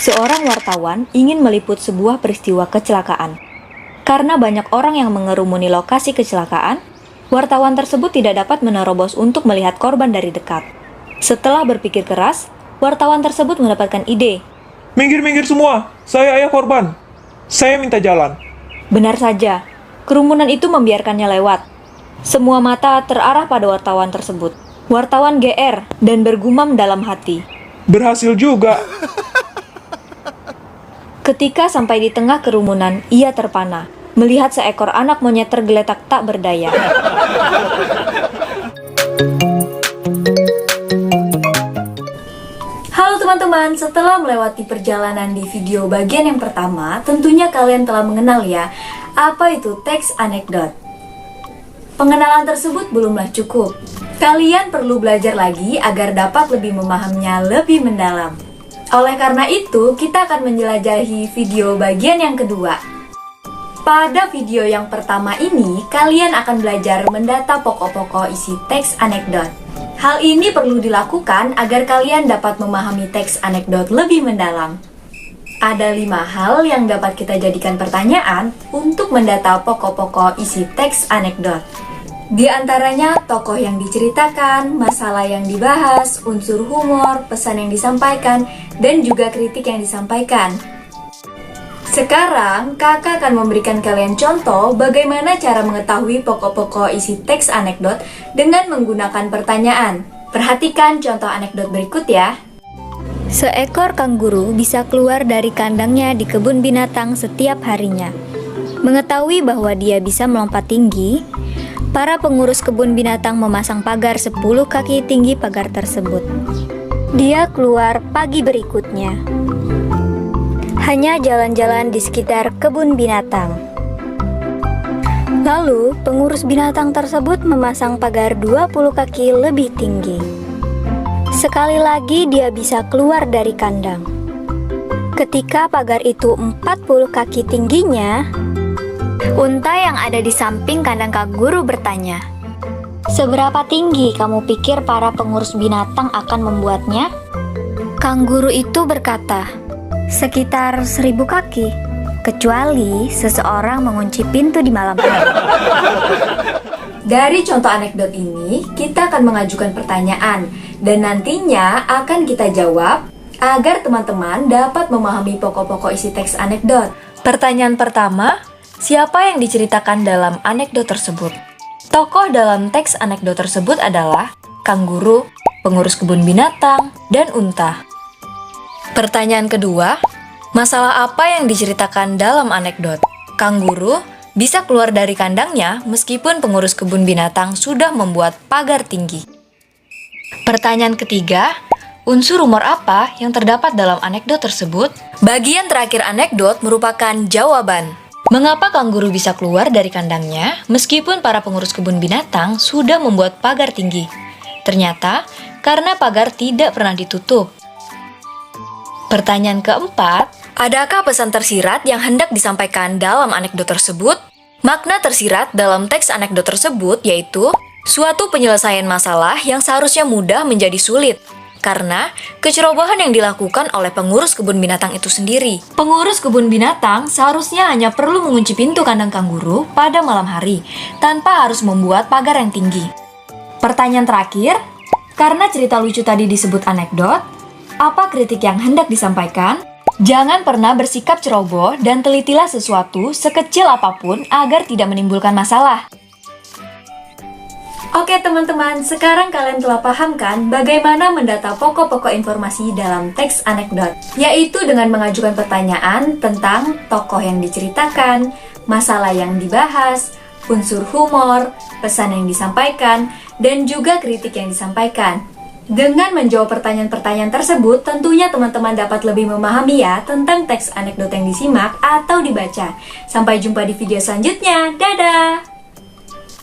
Seorang wartawan ingin meliput sebuah peristiwa kecelakaan. Karena banyak orang yang mengerumuni lokasi kecelakaan, wartawan tersebut tidak dapat menerobos untuk melihat korban dari dekat. Setelah berpikir keras, wartawan tersebut mendapatkan ide. Minggir-minggir semua, saya ayah korban. Saya minta jalan. Benar saja, kerumunan itu membiarkannya lewat. Semua mata terarah pada wartawan tersebut. Wartawan GR dan bergumam dalam hati. Berhasil juga. Ketika sampai di tengah kerumunan, ia terpana, melihat seekor anak monyet tergeletak tak berdaya. Halo teman-teman, setelah melewati perjalanan di video bagian yang pertama, tentunya kalian telah mengenal ya, apa itu teks anekdot. Pengenalan tersebut belumlah cukup. Kalian perlu belajar lagi agar dapat lebih memahaminya lebih mendalam. Oleh karena itu, kita akan menjelajahi video bagian yang kedua. Pada video yang pertama ini, kalian akan belajar mendata pokok-pokok isi teks anekdot. Hal ini perlu dilakukan agar kalian dapat memahami teks anekdot lebih mendalam. Ada 5 hal yang dapat kita jadikan pertanyaan untuk mendata pokok-pokok isi teks anekdot. Di antaranya tokoh yang diceritakan, masalah yang dibahas, unsur humor, pesan yang disampaikan, dan juga kritik yang disampaikan. Sekarang, kakak akan memberikan kalian contoh bagaimana cara mengetahui pokok-pokok isi teks anekdot dengan menggunakan pertanyaan. Perhatikan contoh anekdot berikut ya. Seekor kanguru bisa keluar dari kandangnya di kebun binatang setiap harinya. Mengetahui bahwa dia bisa melompat tinggi, para pengurus kebun binatang memasang pagar 10 kaki tinggi pagar tersebut. Dia keluar pagi berikutnya. Hanya jalan-jalan di sekitar kebun binatang. Lalu, pengurus binatang tersebut memasang pagar 20 kaki lebih tinggi. Sekali lagi dia bisa keluar dari kandang. Ketika pagar itu 40 kaki tingginya, unta yang ada di samping kandang kanguru bertanya, "Seberapa tinggi kamu pikir para pengurus binatang akan membuatnya?" Kanguru itu berkata, "Sekitar 1000 kaki, kecuali seseorang mengunci pintu di malam hari." Dari contoh anekdot ini, kita akan mengajukan pertanyaan, dan nantinya akan kita jawab agar teman-teman dapat memahami pokok-pokok isi teks anekdot. Pertanyaan pertama, siapa yang diceritakan dalam anekdot tersebut? Tokoh dalam teks anekdot tersebut adalah kanguru, pengurus kebun binatang, dan unta. Pertanyaan kedua, masalah apa yang diceritakan dalam anekdot? Kanguru bisa keluar dari kandangnya meskipun pengurus kebun binatang sudah membuat pagar tinggi. Pertanyaan ketiga, unsur humor apa yang terdapat dalam anekdot tersebut? Bagian terakhir anekdot merupakan jawaban. Mengapa kanguru bisa keluar dari kandangnya meskipun para pengurus kebun binatang sudah membuat pagar tinggi? Ternyata, karena pagar tidak pernah ditutup. Pertanyaan keempat, adakah pesan tersirat yang hendak disampaikan dalam anekdot tersebut? Makna tersirat dalam teks anekdot tersebut yaitu suatu penyelesaian masalah yang seharusnya mudah menjadi sulit karena kecerobohan yang dilakukan oleh pengurus kebun binatang itu sendiri. Pengurus kebun binatang seharusnya hanya perlu mengunci pintu kandang kanguru pada malam hari, tanpa harus membuat pagar yang tinggi. Pertanyaan terakhir, karena cerita lucu tadi disebut anekdot, apa kritik yang hendak disampaikan? Jangan pernah bersikap ceroboh dan telitilah sesuatu sekecil apapun agar tidak menimbulkan masalah. Oke teman-teman, sekarang kalian telah paham kan bagaimana mendata pokok-pokok informasi dalam teks anekdot, yaitu dengan mengajukan pertanyaan tentang tokoh yang diceritakan, masalah yang dibahas, unsur humor, pesan yang disampaikan, dan juga kritik yang disampaikan. Dengan menjawab pertanyaan-pertanyaan tersebut, tentunya teman-teman dapat lebih memahami ya tentang teks anekdot yang disimak atau dibaca. Sampai jumpa di video selanjutnya, dadah!